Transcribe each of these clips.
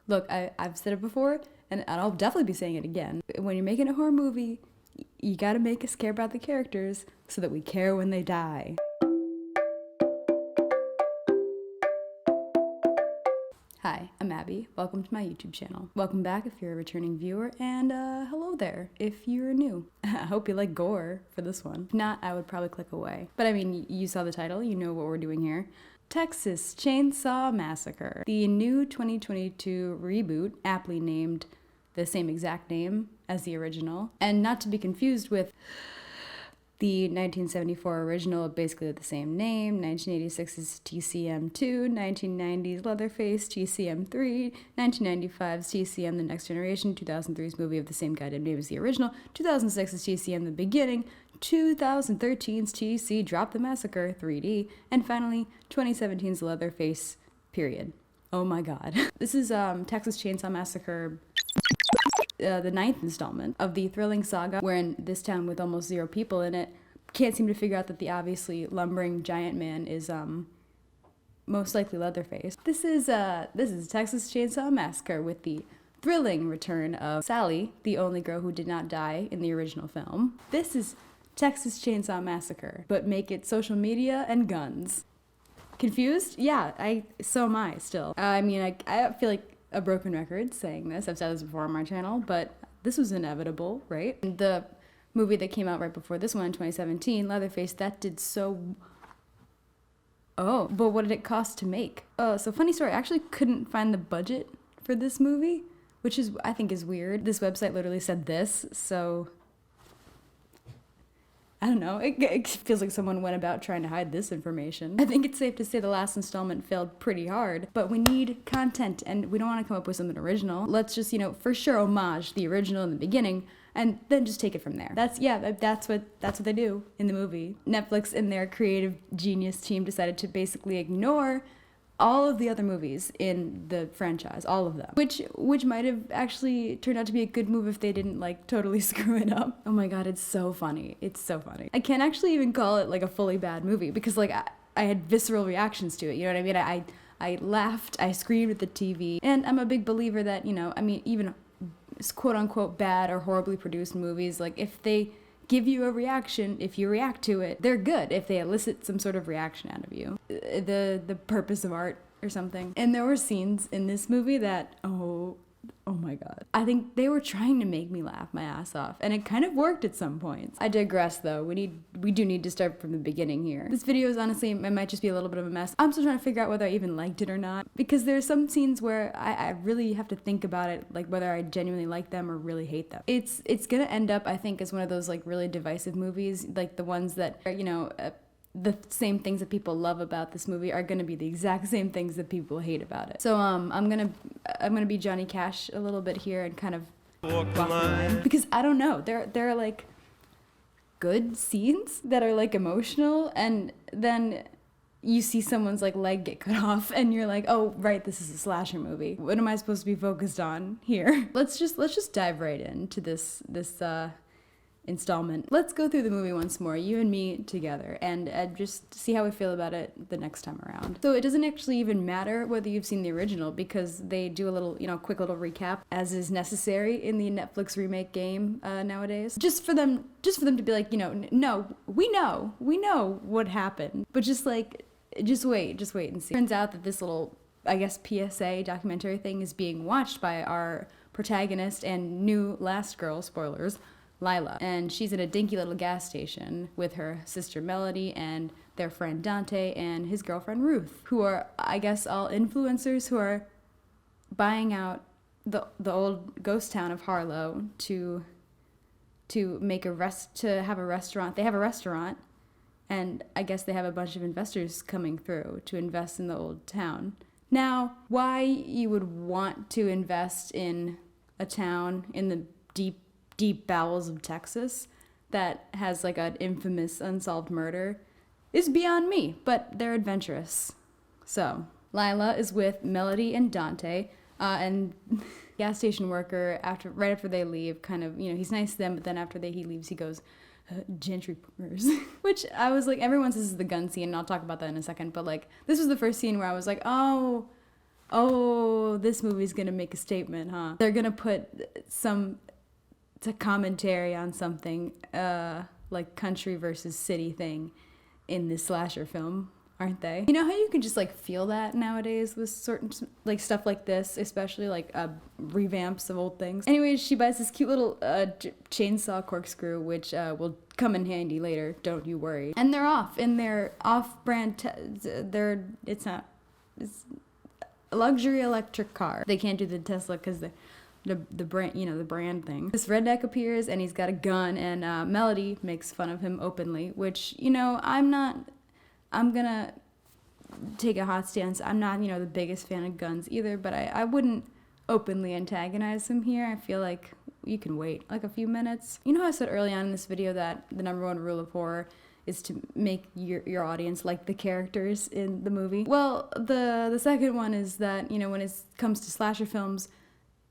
Look, I've said it before, and I'll definitely be saying it again. When you're making a horror movie, you gotta make us care about the characters so that we care when they die. Hi, I'm Abby. Welcome to my YouTube channel. Welcome back if you're a returning viewer, and hello there if you're new. I hope you like gore for this one. If not, I would probably click away. But I mean, you saw the title, you know what we're doing here. Texas Chainsaw Massacre, the new 2022 reboot, aptly named the same exact name as the original, and not to be confused with the 1974 original, basically the same name, 1986's TCM2, 1990's Leatherface, TCM3, 1995's TCM The Next Generation, 2003's movie of the same goddamn name as the original, 2006's TCM The Beginning, 2013's TC Drop the Massacre 3D, and finally 2017's Leatherface, period. Oh my god. This is Texas Chainsaw Massacre, the 9th installment of the thrilling saga wherein this town with almost 0 people in it can't seem to figure out that the obviously lumbering giant man is most likely Leatherface. This is Texas Chainsaw Massacre with the thrilling return of Sally, the only girl who did not die in the original film. This is Texas Chainsaw Massacre, but make it social media and guns. Confused? Yeah, so am I still. I mean, I feel like a broken record saying this. I've said this before on my channel, but this was inevitable, right? The movie that came out right before this one in 2017, Leatherface, that did so... Oh, but what did it cost to make? Oh, so funny story, I actually couldn't find the budget for this movie, which is, I think, is weird. This website literally said this, so... I don't know, it feels like someone went about trying to hide this information. I think it's safe to say the last installment failed pretty hard, but we need content and we don't want to come up with something original. Let's just, for sure homage the original in the beginning and then just take it from there. That's what they do in the movie. Netflix and their creative genius team decided to basically ignore all of the other movies in the franchise, all of them, which might have actually turned out to be a good move if they didn't totally screw it up. Oh my god, it's so funny. It's so funny. I can't actually even call it a fully bad movie because I had visceral reactions to it. You know what I mean? I laughed, I screamed at the TV, and I'm a big believer that even quote unquote bad or horribly produced movies, if they give you a reaction, if you react to it, they're good if they elicit some sort of reaction out of you. The purpose of art or something. And there were scenes in this movie that, oh my god. I think they were trying to make me laugh my ass off, and it kind of worked at some points. I digress though, we do need to start from the beginning here. This video is honestly, it might just be a little bit of a mess. I'm still trying to figure out whether I even liked it or not, because there's some scenes where I really have to think about it, whether I genuinely like them or really hate them. It's gonna end up, I think, as one of those really divisive movies, the ones that are, the same things that people love about this movie are gonna be the exact same things that people hate about it. So I'm gonna be Johnny Cash a little bit here and kind of walk the line, because I don't know, there are good scenes that are emotional, and then you see someone's leg get cut off and you're like, oh right, this is a slasher movie. What am I supposed to be focused on here? Let's just dive right into this installment. Let's go through the movie once more, you and me together, and just see how we feel about it the next time around. So it doesn't actually even matter whether you've seen the original, because they do a little, quick little recap, as is necessary in the Netflix remake game nowadays. Just for them to be like, no, we know what happened, but just wait and see. Turns out that this little, I guess, PSA documentary thing is being watched by our protagonist and new last girl, spoilers, Lila, and she's at a dinky little gas station with her sister Melody and their friend Dante and his girlfriend Ruth, who are, I guess, all influencers who are buying out the old ghost town of Harlow to have a restaurant. They have a restaurant, and I guess they have a bunch of investors coming through to invest in the old town. Now, why you would want to invest in a town in the deep bowels of Texas that has an infamous unsolved murder is beyond me, but they're adventurous. So Lila is with Melody and Dante, and gas station worker, right after they leave, kind of, he's nice to them, but then after he leaves, he goes, gentry poopers. Which I was like, everyone says this is the gun scene, and I'll talk about that in a second, but this was the first scene where I was like, oh, oh, this movie's gonna make a statement, huh? They're gonna put some commentary on something, like country versus city thing in this slasher film, aren't they? You know how you can just like feel that nowadays with certain like stuff like this, especially like revamps of old things. Anyways, she buys this cute little chainsaw corkscrew, which will come in handy later, don't you worry. And they're off in their off-brand, it's a luxury electric car. They can't do the Tesla because the brand, you know, the brand thing. This redneck appears and he's got a gun, and Melody makes fun of him openly, which, you know, I'm gonna take a hot stance. I'm not, you know, the biggest fan of guns either, but I wouldn't openly antagonize him here. I feel like you can wait like a few minutes. You know how I said early on in this video that the #1 rule of horror is to make your audience like the characters in the movie? Well, the second one is that, you know, when it comes to slasher films,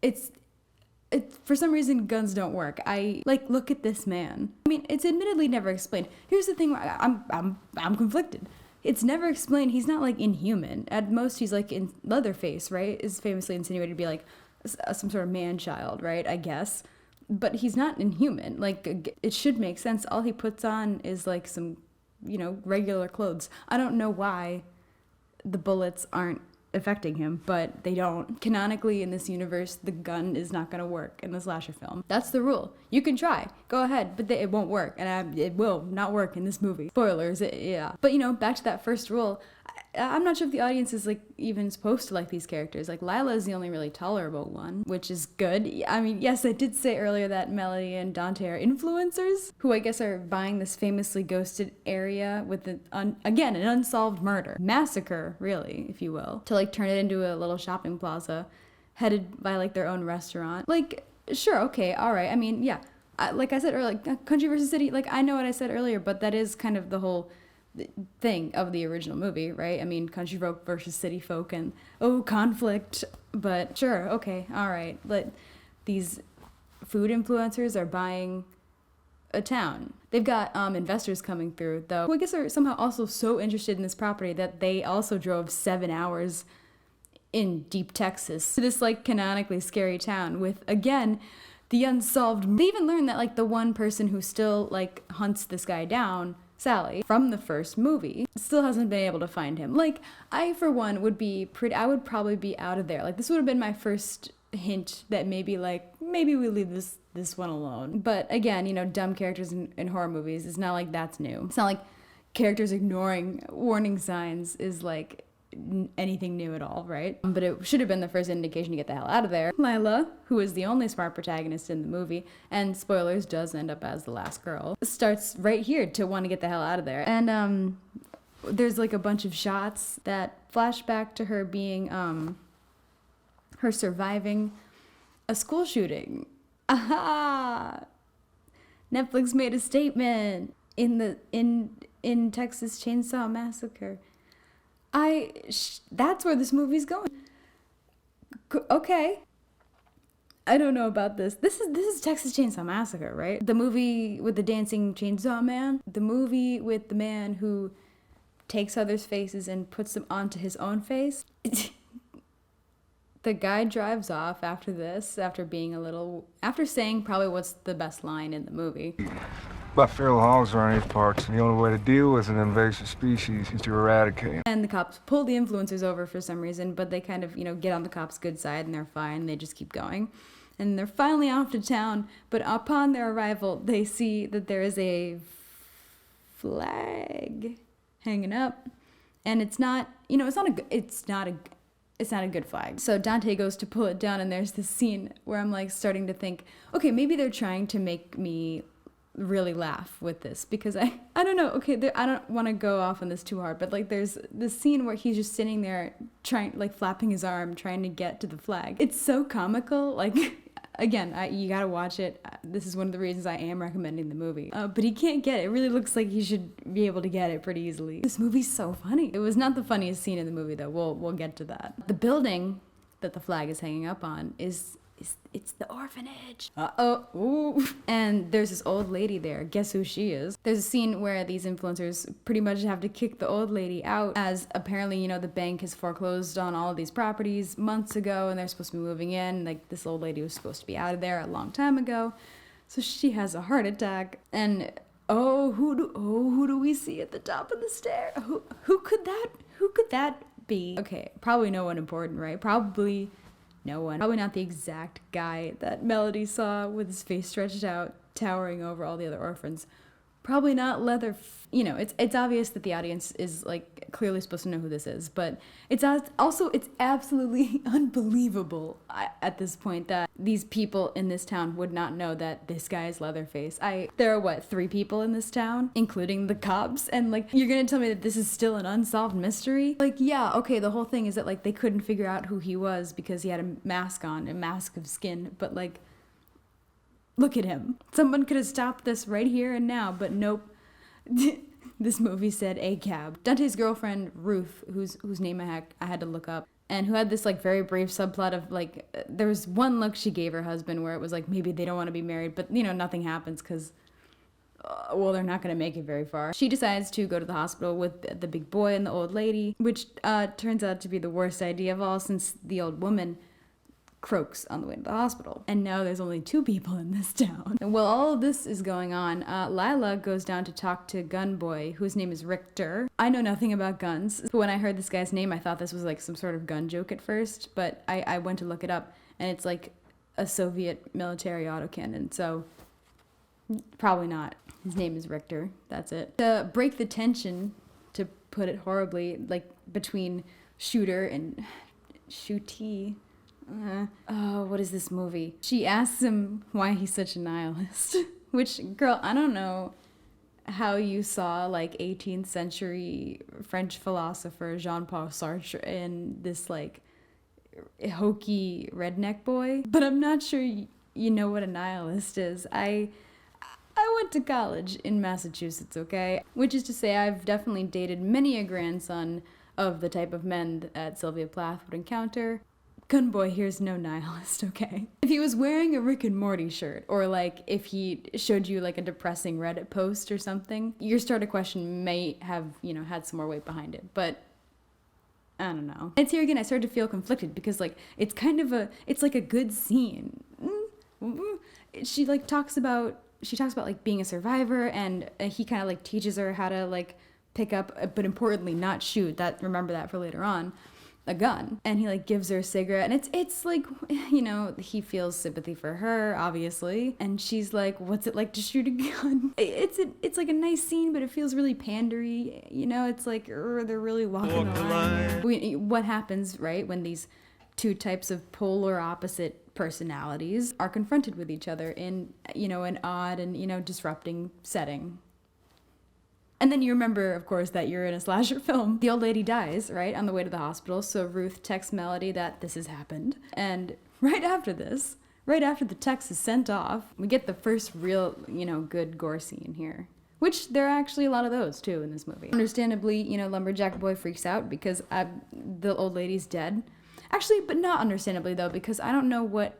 it's for some reason guns don't work. Look at this man. I mean, it's admittedly never explained. Here's the thing, I'm conflicted. It's never explained. He's not like inhuman. At most, he's like in Leatherface, right? Is famously insinuated to be like some sort of man-child, right? I guess. But he's not inhuman. Like, it should make sense. All he puts on is like some, you know, regular clothes. I don't know why the bullets aren't affecting him, but they don't. Canonically, in this universe, the gun is not going to work in the slasher film. That's the rule. You can try. Go ahead, but it won't work, and it will not work in this movie. Spoilers, yeah. But, you know, back to that first rule, I'm not sure if the audience is, like, even supposed to like these characters. Like, Lila is the only really tolerable one, which is good. I mean, yes, I did say earlier that Melody and Dante are influencers, who I guess are buying this famously ghosted area with, again, an unsolved murder. Massacre, really, if you will. To, like, turn it into a little shopping plaza headed by, like, their own restaurant. Like, sure, okay, all right. I mean, yeah. Like I said earlier, like, country versus city, like, I know what I said earlier, but that is kind of the whole thing of the original movie, right? I mean, country folk versus city folk, and conflict. But sure, okay, all right. But these food influencers are buying a town. They've got investors coming through, though, who I guess are somehow also so interested in this property that they also drove 7 hours in deep Texas to this like canonically scary town with, again, the unsolved. They even learned that like the one person who still like hunts this guy down, Sally, from the first movie, still hasn't been able to find him. Like, I, for one, I would probably be out of there. Like, this would have been my first hint that maybe we leave this one alone. But again, you know, dumb characters in horror movies, it's not like that's new. It's not like characters ignoring warning signs is like anything new at all, right? But it should have been the first indication to get the hell out of there. Lila, who is the only smart protagonist in the movie, and spoilers, does end up as the last girl, starts right here to want to get the hell out of there. And there's like a bunch of shots that flash back to her being her surviving a school shooting. Aha! Netflix made a statement in Texas Chainsaw Massacre. That's where this movie's going. Okay. I don't know about this. This is Texas Chainsaw Massacre, right? The movie with the dancing chainsaw man? The movie with the man who takes others' faces and puts them onto his own face? The guy drives off after this, after saying probably what's the best line in the movie. But feral hogs around these parts, and the only way to deal with an invasive species is to eradicate. And the cops pull the influencers over for some reason, but they kind of, you know, get on the cops' good side and they're fine. They just keep going. And they're finally off to town, but upon their arrival, they see that there is a flag hanging up. And it's not, you know, it's not a good flag. So Dante goes to pull it down, and there's this scene where I'm like starting to think, okay, maybe they're trying to make me really laugh with this, because I don't know, okay, I don't want to go off on this too hard, but like there's this scene where he's just sitting there trying, like flapping his arm, trying to get to the flag. It's so comical, like, again, you gotta watch it. This is one of the reasons I am recommending the movie. But he can't get it. It really looks like he should be able to get it pretty easily. This movie's so funny. It was not the funniest scene in the movie, though. We'll get to that. The building that the flag is hanging up on is It's the orphanage. Uh-oh. Ooh. And there's this old lady there. Guess who she is? There's a scene where these influencers pretty much have to kick the old lady out as apparently, you know, the bank has foreclosed on all of these properties months ago and they're supposed to be moving in. Like, this old lady was supposed to be out of there a long time ago. So she has a heart attack. And who do we see at the top of the stair? Who could that be? Okay, probably no one important, right? Probably no one. Probably not the exact guy that Melody saw with his face stretched out, towering over all the other orphans. Probably not you know, it's obvious that the audience is, like, clearly supposed to know who this is, but it's absolutely unbelievable at this point that these people in this town would not know that this guy is Leatherface. There are, 3 people in this town, including the cops, and, like, you're gonna tell me that this is still an unsolved mystery? Like, yeah, okay, the whole thing is that, like, they couldn't figure out who he was because he had a mask on, a mask of skin, but, like, look at him. Someone could have stopped this right here and now, but nope. This movie said a cab. Dante's girlfriend, Ruth, whose name I had to look up, and who had this, like, very brief subplot of, like, there was one look she gave her husband where it was like, maybe they don't want to be married, but, you know, nothing happens because, they're not going to make it very far. She decides to go to the hospital with the big boy and the old lady, which turns out to be the worst idea of all since the old woman croaks on the way to the hospital. And now there's only 2 people in this town. And while all of this is going on, Lila goes down to talk to Gun Boy, whose name is Richter. I know nothing about guns, but when I heard this guy's name, I thought this was like some sort of gun joke at first, but I went to look it up, and it's like a Soviet military autocannon, so probably not. His name is Richter. That's it. To break the tension, to put it horribly, like between Shooter and Shootee. What is this movie? She asks him why he's such a nihilist. Which, girl, I don't know how you saw, like, 18th century French philosopher Jean-Paul Sartre in this, like, hokey redneck boy, but I'm not sure you know what a nihilist is. I went to college in Massachusetts, okay? Which is to say, I've definitely dated many a grandson of the type of men that Sylvia Plath would encounter. Gun Boy here's no nihilist, okay? If he was wearing a Rick and Morty shirt, or, like, if he showed you, like, a depressing Reddit post or something, your starter question may have, you know, had some more weight behind it, but I don't know. It's here again, I started to feel conflicted because, like, it's like a good scene. She talks about like being a survivor, and he kind of like teaches her how to like pick up, but importantly not shoot, remember that for later on, a gun. And he like gives her a cigarette, and it's like, you know, he feels sympathy for her, obviously, and she's like, what's it like to shoot a gun? It's like a nice scene, but it feels really pandery, you know. It's like they're really walking the line. What happens, right, when these 2 types of polar opposite personalities are confronted with each other in, you know, an odd and, you know, disrupting setting? And then you remember, of course, that you're in a slasher film. The old lady dies, right, on the way to the hospital, so Ruth texts Melody that this has happened. And right after the text is sent off, we get the first real, you know, good gore scene here. Which there are actually a lot of those, too, in this movie. Understandably, you know, Lumberjack Boy freaks out because the old lady's dead. Actually, but not understandably, though, because I don't know what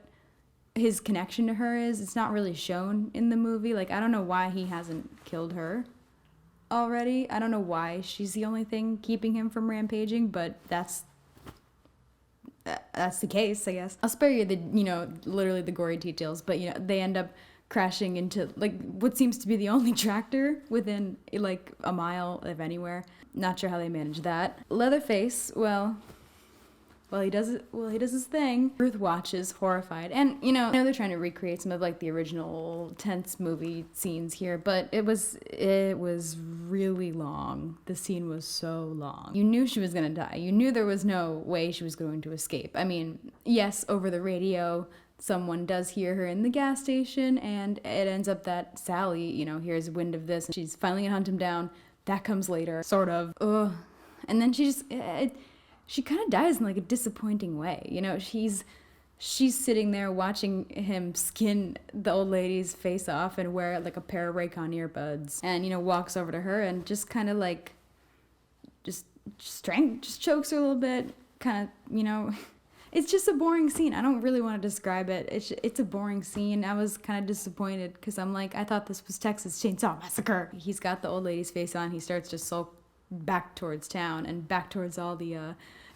his connection to her is. It's not really shown in the movie. Like, I don't know why he hasn't killed her already. I don't know why she's the only thing keeping him from rampaging, but that's the case, I guess. I'll spare you the, you know, literally the gory details, but, you know, they end up crashing into, like, what seems to be the only tractor within, like, a mile of anywhere. Not sure how they managed that. Leatherface, well, he does his thing. Ruth watches, horrified. And, you know, I know they're trying to recreate some of, like, the original tense movie scenes here, but it was really long. The scene was so long. You knew she was gonna die. You knew there was no way she was going to escape. I mean, yes, over the radio, someone does hear her in the gas station, and it ends up that Sally, you know, hears wind of this, and she's finally gonna hunt him down. That comes later, sort of. Ugh. And then she kind of dies in, like, a disappointing way. You know, she's sitting there watching him skin the old lady's face off and wear, like, a pair of Raycon earbuds. And, you know, walks over to her and just kind of, like, just chokes her a little bit. Kind of, you know, It's just a boring scene. I don't really want to describe it. It's a boring scene. I was kind of disappointed because I'm like, I thought this was Texas Chainsaw Massacre. He's got the old lady's face on. He starts to sulk back towards town and back towards all the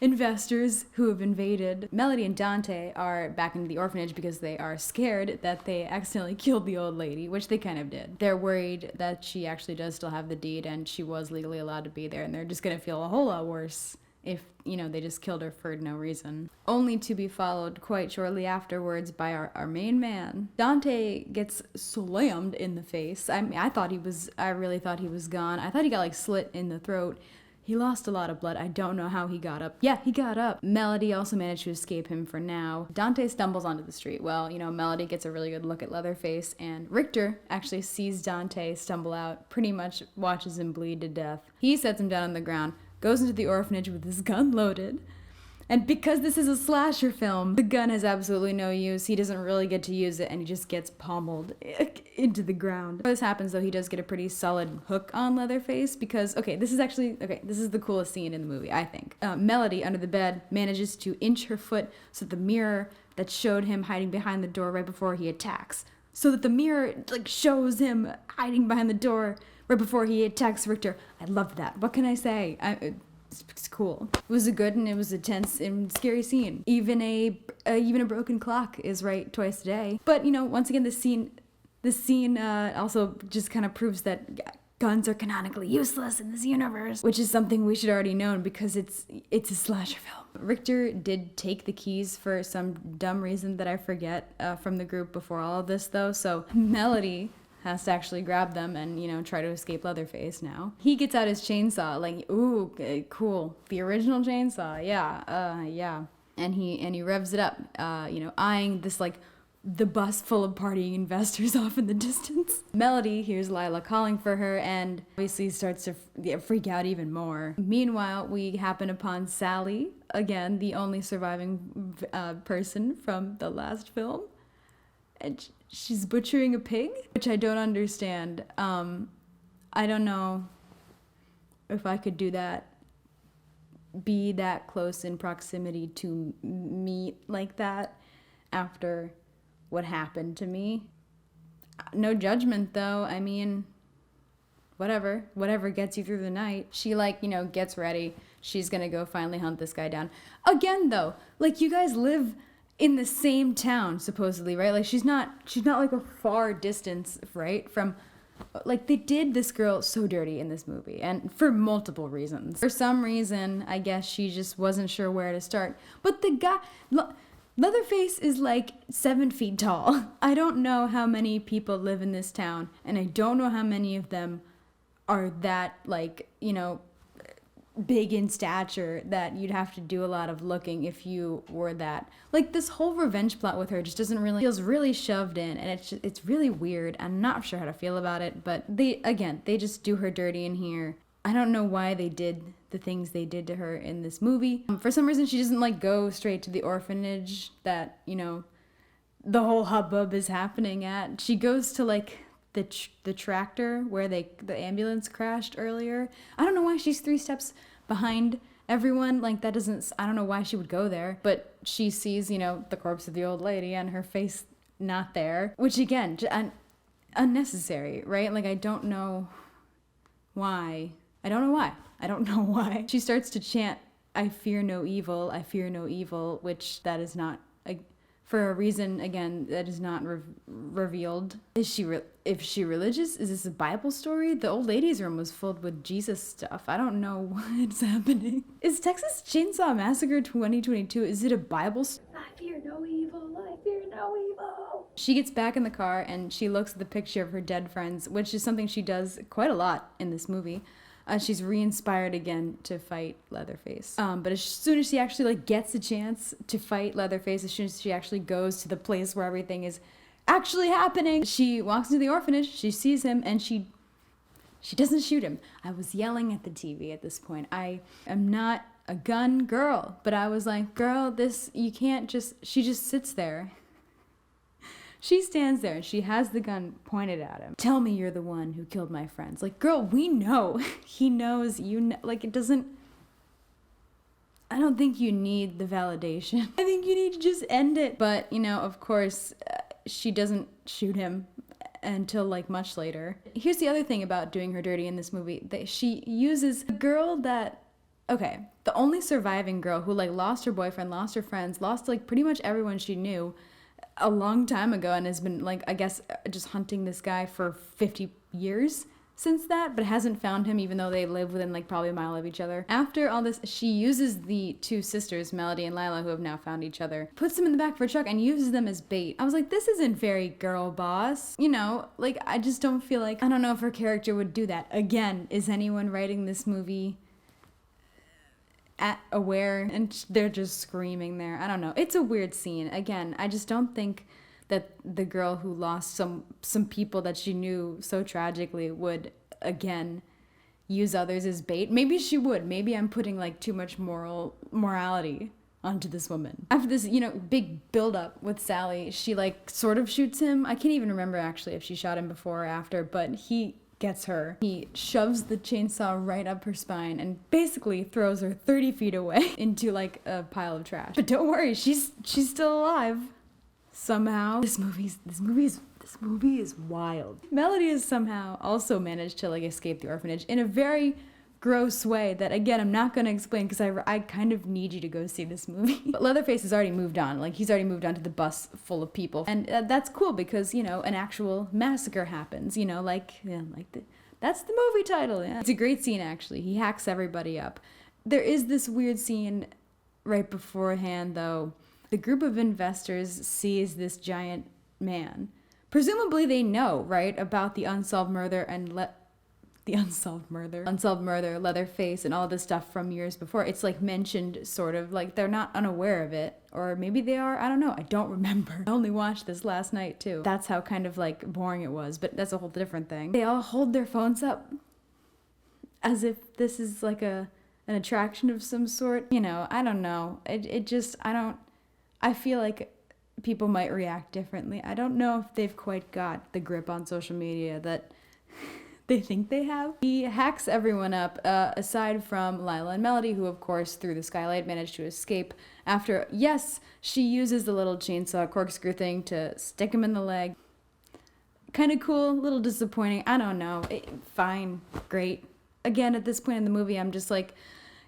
investors who have invaded. Melody and Dante are back in the orphanage because they are scared that they accidentally killed the old lady, which they kind of did. They're worried that she actually does still have the deed and she was legally allowed to be there, and they're just gonna feel a whole lot worse if, they just killed her for no reason. Only to be followed quite shortly afterwards by our main man. Dante gets slammed in the face. I really thought he was gone. I thought he got like slit in the throat. He lost a lot of blood. I don't know how he got up. Yeah, he got up. Melody also managed to escape him for now. Dante stumbles onto the street. Well, Melody gets a really good look at Leatherface, and Richter actually sees Dante stumble out, pretty much watches him bleed to death. He sets him down on the ground, goes into the orphanage with his gun loaded. And because this is a slasher film, the gun has absolutely no use. He doesn't really get to use it, and he just gets pommeled into the ground. Before this happens, though, he does get a pretty solid hook on Leatherface because, this is the coolest scene in the movie, I think. Melody, under the bed, manages to inch her foot so that the mirror that showed him hiding behind the door right before he attacks, so that the mirror, shows him hiding behind the door right before he attacks Richter. I loved that. What can I say? It's cool. It was a good and it was a tense and scary scene. Even a broken clock is right twice a day. But once again, this scene also just kind of proves that guns are canonically useless in this universe, which is something we should already know because it's a slasher film. Richter did take the keys for some dumb reason that I forget from the group before all of this, though. So Melody has to actually grab them and, try to escape Leatherface now. He gets out his chainsaw, ooh, cool. The original chainsaw, yeah. And he revs it up, eyeing this, the bus full of partying investors off in the distance. Melody hears Lila calling for her and obviously starts to freak out even more. Meanwhile, we happen upon Sally, again, the only surviving person from the last film. And she's butchering a pig, which I don't understand. I don't know if I could do that, be that close in proximity to meat like that after what happened to me. No judgment, though. I mean, whatever gets you through the night. She gets ready. She's gonna go finally hunt this guy down. Again, though, you guys live in the same town, supposedly, right? She's not a far distance, right? From, they did this girl so dirty in this movie, and for multiple reasons. For some reason, I guess she just wasn't sure where to start. But the guy, Leatherface is 7 feet tall. I don't know how many people live in this town, and I don't know how many of them are that, big in stature that you'd have to do a lot of looking if you were that. This whole revenge plot with her just feels really shoved in, and it's really weird. I'm not sure how to feel about it, but they just do her dirty in here. I don't know why they did the things they did to her in this movie. For some reason, she doesn't go straight to the orphanage that, the whole hubbub is happening at. She goes to the tractor where the ambulance crashed earlier. I don't know why she's 3 steps behind everyone. That doesn't, I don't know why she would go there, but she sees, the corpse of the old lady and her face not there, which again, unnecessary, right? I don't know why. She starts to chant, I fear no evil, which that is not, for a reason, again, that is not revealed. If she religious? Is this a Bible story? The old lady's room was filled with Jesus stuff. I don't know what's happening. Is Texas Chainsaw Massacre 2022, is it a Bible story? I fear no evil. She gets back in the car and she looks at the picture of her dead friends, which is something she does quite a lot in this movie. She's re-inspired again to fight Leatherface. But as soon as she actually gets a chance to fight Leatherface, as soon as she actually goes to the place where everything is actually happening, she walks into the orphanage, she sees him, and she doesn't shoot him. I was yelling at the TV at this point. I am not a gun girl, but I was like, girl, you can't just, she just sits there. She stands there and she has the gun pointed at him. Tell me you're the one who killed my friends. Girl, we know. He knows, it doesn't. I don't think you need the validation. I think you need to just end it. But, you know, of course, she doesn't shoot him until like much later. Here's the other thing about doing her dirty in this movie. That she uses a girl that, okay, the only surviving girl who like lost her boyfriend, lost her friends, lost like pretty much everyone she knew a long time ago, and has been like, I guess, just hunting this guy for 50 years since that, but hasn't found him even though they live within like probably a mile of each other. After all this, she uses the two sisters, Melody and Lila, who have now found each other, puts them in the back of her truck and uses them as bait. I was like, this isn't very girl boss. You know, like, I just don't feel like, I don't know if her character would do that. Again, is anyone writing this movie aware? And they're just screaming there. I don't know. It's a weird scene. Again, I just don't think that the girl who lost some people that she knew so tragically would, again, use others as bait. Maybe she would. Maybe I'm putting like too much morality onto this woman. After this, you know, big build-up with Sally, she like sort of shoots him. I can't even remember actually if she shot him before or after, but he gets her. He shoves the chainsaw right up her spine and basically throws her 30 feet away into like a pile of trash. But don't worry, she's still alive. Somehow. This movie is wild. Melody has somehow also managed to like escape the orphanage in a very gross way that, again, I'm not going to explain because I kind of need you to go see this movie. But Leatherface has already moved on. Like, he's already moved on to the bus full of people. And that's cool because, you know, an actual massacre happens, you know, that's the movie title. Yeah. It's a great scene, actually. He hacks everybody up. There is this weird scene right beforehand, though. The group of investors sees this giant man. Presumably they know, right, about the unsolved murder and unsolved murder, Leatherface, and all this stuff from years before. It's like mentioned, sort of, like they're not unaware of it, or maybe they are. I don't know. I don't remember. I only watched this last night too. That's how kind of like boring it was, but that's a whole different thing. They all hold their phones up as if this is like an attraction of some sort. You know, I don't know. I feel like people might react differently. I don't know if they've quite got the grip on social media that they think they have. He hacks everyone up, aside from Lila and Melody, who, of course, through the skylight managed to escape after, yes, she uses the little chainsaw corkscrew thing to stick him in the leg. Kind of cool, a little disappointing. I don't know. Fine, great. Again, at this point in the movie, I'm just like,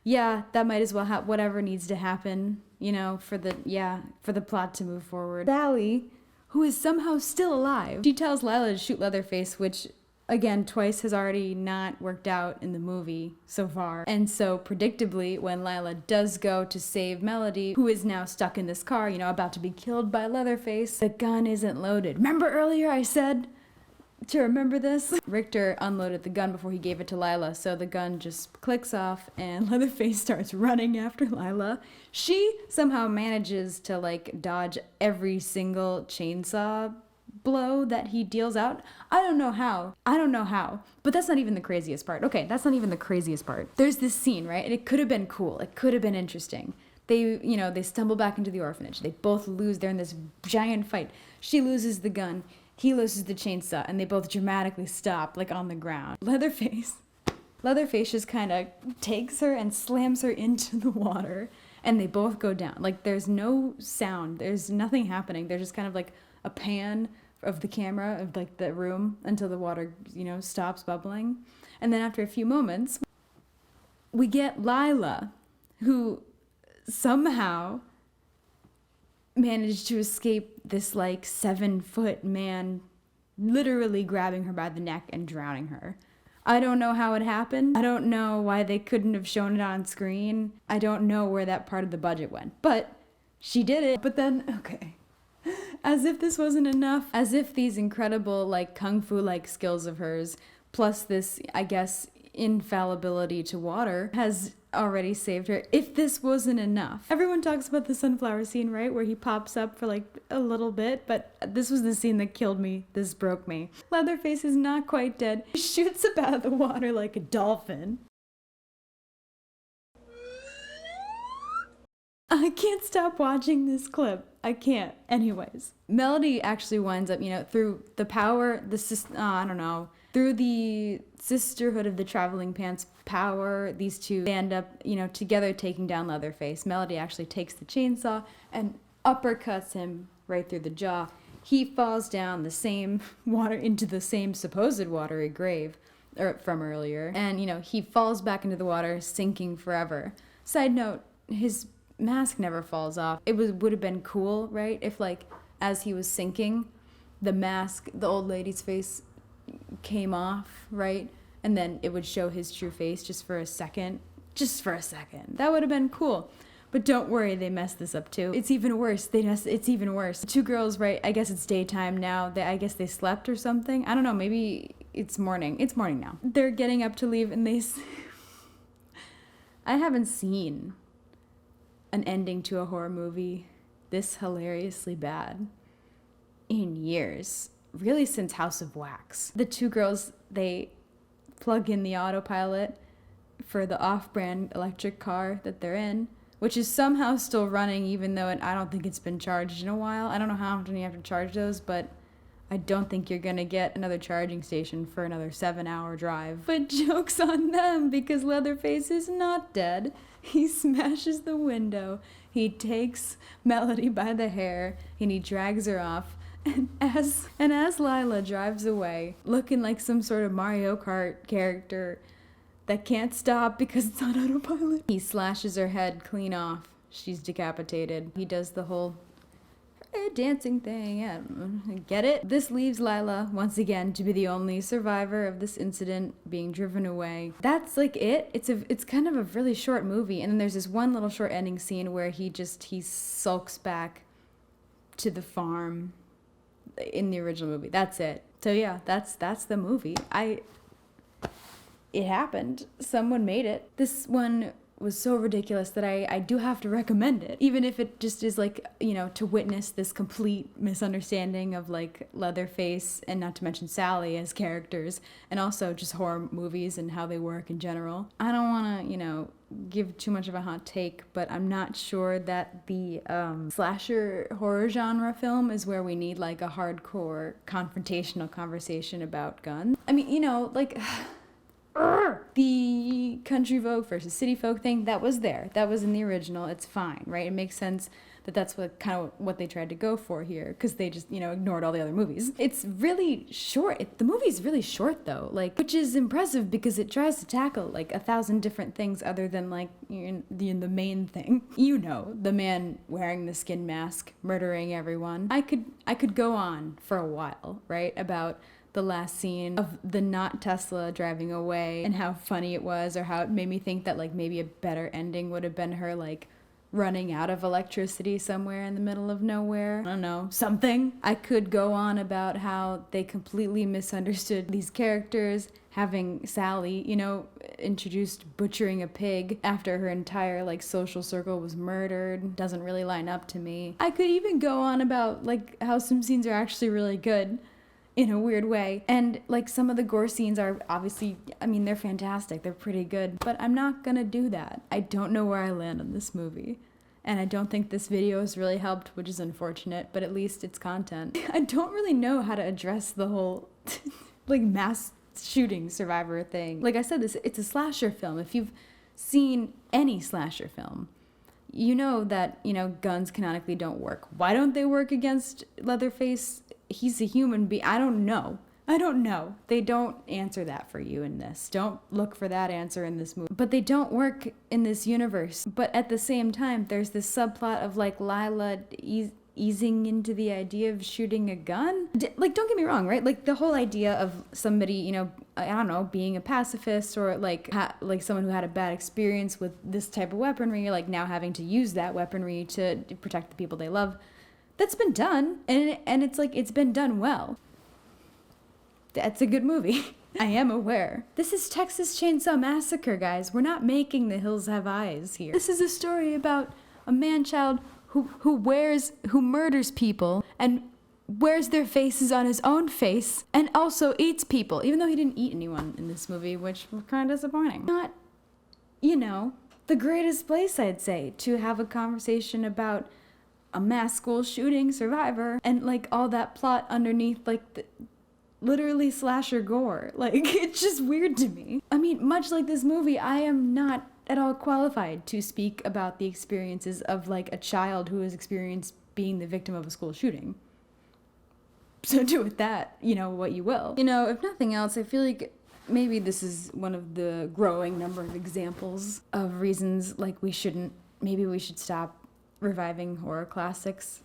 yeah, that might as well have whatever needs to happen, you know, for the plot to move forward. Sally, who is somehow still alive, she tells Lila to shoot Leatherface, which, again, twice has already not worked out in the movie so far. And so, predictably, when Lila does go to save Melody, who is now stuck in this car, you know, about to be killed by Leatherface, the gun isn't loaded. Remember earlier I said to remember this? Richter unloaded the gun before he gave it to Lila, so the gun just clicks off and Leatherface starts running after Lila. She somehow manages to like dodge every single chainsaw blow that he deals out. I don't know how, but that's not even the craziest part. Okay, that's not even the craziest part. There's this scene, right? And it could have been cool. It could have been interesting. They stumble back into the orphanage. They both lose. They're in this giant fight. She loses the gun. He loses the chainsaw, and they both dramatically stop, like, on the ground. Leatherface just kind of takes her and slams her into the water, and they both go down. Like, there's no sound. There's nothing happening. There's just kind of, like, a pan of the camera of, like, the room until the water, you know, stops bubbling. And then after a few moments, we get Lila, who somehow managed to escape this like 7-foot man literally grabbing her by the neck and drowning her. I don't know how it happened. I don't know why they couldn't have shown it on screen. I don't know where that part of the budget went, but she did it. But then, okay, as if this wasn't enough, as if these incredible like kung fu like skills of hers, plus this, I guess, infallibility to water has already saved her. If this wasn't enough. Everyone talks about the sunflower scene, right? Where he pops up for like a little bit, but this was the scene that killed me. This broke me. Leatherface is not quite dead. He shoots up out of the water like a dolphin. I can't stop watching this clip. I can't. Anyways, Melody actually winds up, through the power, through the sisterhood of the traveling pants power, these two, they end up, together taking down Leatherface. Melody actually takes the chainsaw and uppercuts him right through the jaw. He falls down the same into the same supposed watery grave from earlier. And, he falls back into the water, sinking forever. Side note, his mask never falls off. It would have been cool, right? If, as he was sinking, the mask, the old lady's face came off, right? And then it would show his true face just for a second. That would have been cool. But don't worry, they messed this up too. It's even worse. It's even worse. Two girls, right? I guess it's daytime now. I guess they slept or something. I don't know. Maybe it's morning. It's morning now. They're getting up to leave, and I haven't seen an ending to a horror movie this hilariously bad in years. Really, since House of Wax. The two girls, they plug in the autopilot for the off-brand electric car that they're in, which is somehow still running, even though I don't think it's been charged in a while. I don't know how often you have to charge those, but I don't think you're gonna get another charging station for another 7-hour drive. But joke's on them, because Leatherface is not dead. He smashes the window, he takes Melody by the hair, and he drags her off. And as Lila drives away, looking like some sort of Mario Kart character that can't stop because it's on autopilot, he slashes her head clean off. She's decapitated. He does the whole dancing thing. Yeah, get it? This leaves Lila once again to be the only survivor of this incident, being driven away. That's it. It's kind of a really short movie, and then there's this one little short ending scene where he sulks back to the farm in the original movie. That's it. So yeah, that's the movie. It happened. Someone made it. This one was so ridiculous that I do have to recommend it, even if it just is to witness this complete misunderstanding of Leatherface, and not to mention Sally as characters, and also just horror movies and how they work in general. I don't want to give too much of a hot take, but I'm not sure that the slasher horror genre film is where we need a hardcore confrontational conversation about guns. I mean, the country folk versus city folk thing, that was there. That was in the original. It's fine, right? It makes sense that that's what they tried to go for here, because they just, ignored all the other movies. It's really short. The movie's really short, though, which is impressive because it tries to tackle 1,000 different things other than the main thing. The man wearing the skin mask, murdering everyone. I could go on for a while, right, about the last scene of the not Tesla driving away and how funny it was, or how it made me think that maybe a better ending would have been her running out of electricity somewhere in the middle of nowhere. I don't know, something. I could go on about how they completely misunderstood these characters, having Sally, introduced butchering a pig after her entire social circle was murdered. Doesn't really line up to me. I could even go on about how some scenes are actually really good in a weird way. And some of the gore scenes are obviously, they're fantastic. They're pretty good. But I'm not gonna do that. I don't know where I land on this movie. And I don't think this video has really helped, which is unfortunate, but at least it's content. I don't really know how to address the whole mass shooting survivor thing. Like I said, it's a slasher film. If you've seen any slasher film, you know that, guns canonically don't work. Why don't they work against Leatherface? He's a human being. I don't know. They don't answer that for you in this. Don't look for that answer in this movie. But they don't work in this universe. But at the same time, there's this subplot of Lila easing into the idea of shooting a gun. Don't get me wrong, right? The whole idea of somebody, I don't know, being a pacifist, or someone who had a bad experience with this type of weaponry, now having to use that weaponry to protect the people they love. That's been done, and it's been done well. That's a good movie. I am aware. This is Texas Chainsaw Massacre, guys. We're not making The Hills Have Eyes here. This is a story about a man-child who murders people and wears their faces on his own face, and also eats people, even though he didn't eat anyone in this movie, which was kind of disappointing. Not, the greatest place, I'd say, to have a conversation about a mass school shooting survivor and like all that plot underneath, like literally slasher gore. Like, it's just weird to me. I mean, much like this movie, I am not at all qualified to speak about the experiences of like a child who has experienced being the victim of a school shooting. So do with that, you know, what you will. You know, if nothing else, I feel like maybe this is one of the growing number of examples of reasons like maybe we should stop reviving horror classics.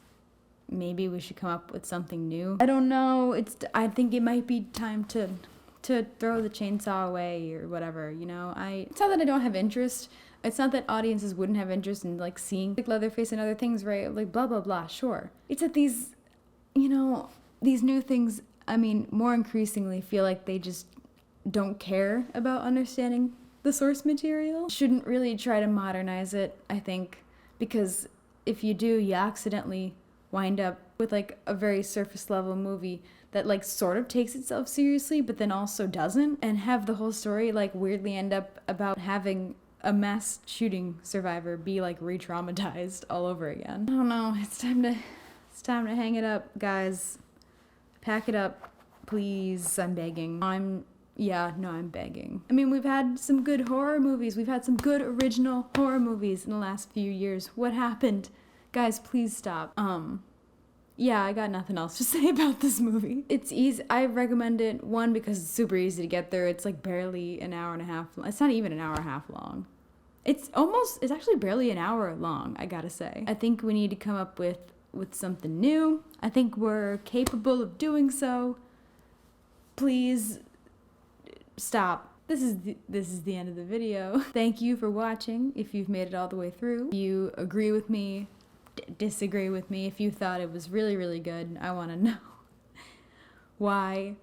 Maybe we should come up with something new. I don't know. I think it might be time to throw the chainsaw away or whatever, you know? It's not that I don't have interest. It's not that audiences wouldn't have interest in like seeing like Leatherface and other things, right? Like blah, blah, blah, sure. It's that these, you know, these new things, I mean, more increasingly feel like they just don't care about understanding the source material. Shouldn't really try to modernize it, I think, because if you do, you accidentally wind up with like a very surface level movie that like sort of takes itself seriously but then also doesn't, and have the whole story like weirdly end up about having a mass shooting survivor be like re-traumatized all over again. I don't know, it's time to hang it up, guys. Pack it up, please. I'm begging. I'm begging. I mean, we've had some good horror movies. We've had some good original horror movies in the last few years. What happened? Guys, please stop. Yeah, I got nothing else to say about this movie. It's easy. I recommend it, one, because it's super easy to get there. It's like barely an hour and a half. It's not even an hour and a half long. It's actually barely an hour long, I gotta say. I think we need to come up with something new. I think we're capable of doing so. Please stop. This is the end of the video. Thank you for watching. If you've made it all the way through, if you agree with me, disagree with me, if you thought it was really, really good, I want to know why.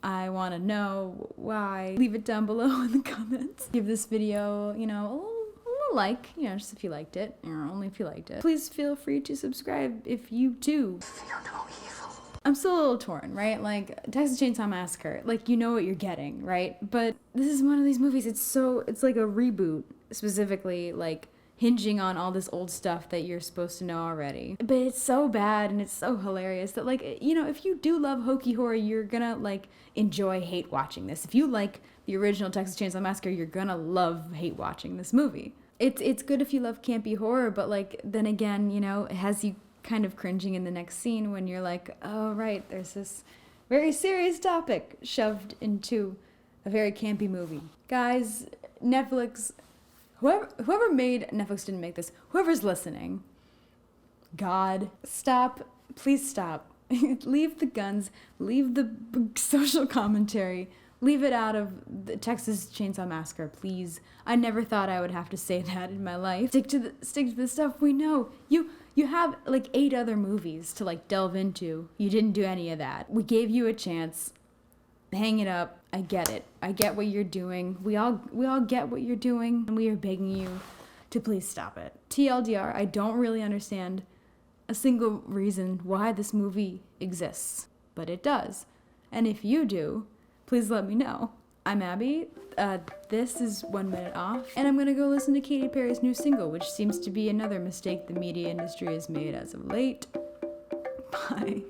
I want to know why. Leave it down below in the comments. Give this video, you know, a little like, you know, just if you liked it, or only if you liked it. Please feel free to subscribe if you too feel no evil. I'm still a little torn, right? Like, Texas Chainsaw Massacre, like, you know what you're getting, right? But this is one of these movies, it's like a reboot, specifically, like, hinging on all this old stuff that you're supposed to know already. But it's so bad and it's so hilarious that, like, you know, if you do love hokey horror, you're gonna, like, enjoy hate watching this. If you like the original Texas Chainsaw Massacre, you're gonna love hate watching this movie. It's good if you love campy horror, but, like, then again, you know, it has you kind of cringing in the next scene when you're like, oh, right, there's this very serious topic shoved into a very campy movie. Guys, Netflix... Whoever made Netflix didn't make this. Whoever's listening, God, stop. Please stop. Leave the guns. Leave the social commentary. Leave it out of the Texas Chainsaw Massacre, please. I never thought I would have to say that in my life. Stick to the stuff we know. You have like 8 other movies to like delve into. You didn't do any of that. We gave you a chance. Hang it up. I get it. I get what you're doing. We all get what you're doing, and we are begging you to please stop it. TLDR, I don't really understand a single reason why this movie exists, but it does. And if you do, please let me know. I'm Abby. This is 1 minute off, and I'm gonna go listen to Katy Perry's new single, which seems to be another mistake the media industry has made as of late. Bye.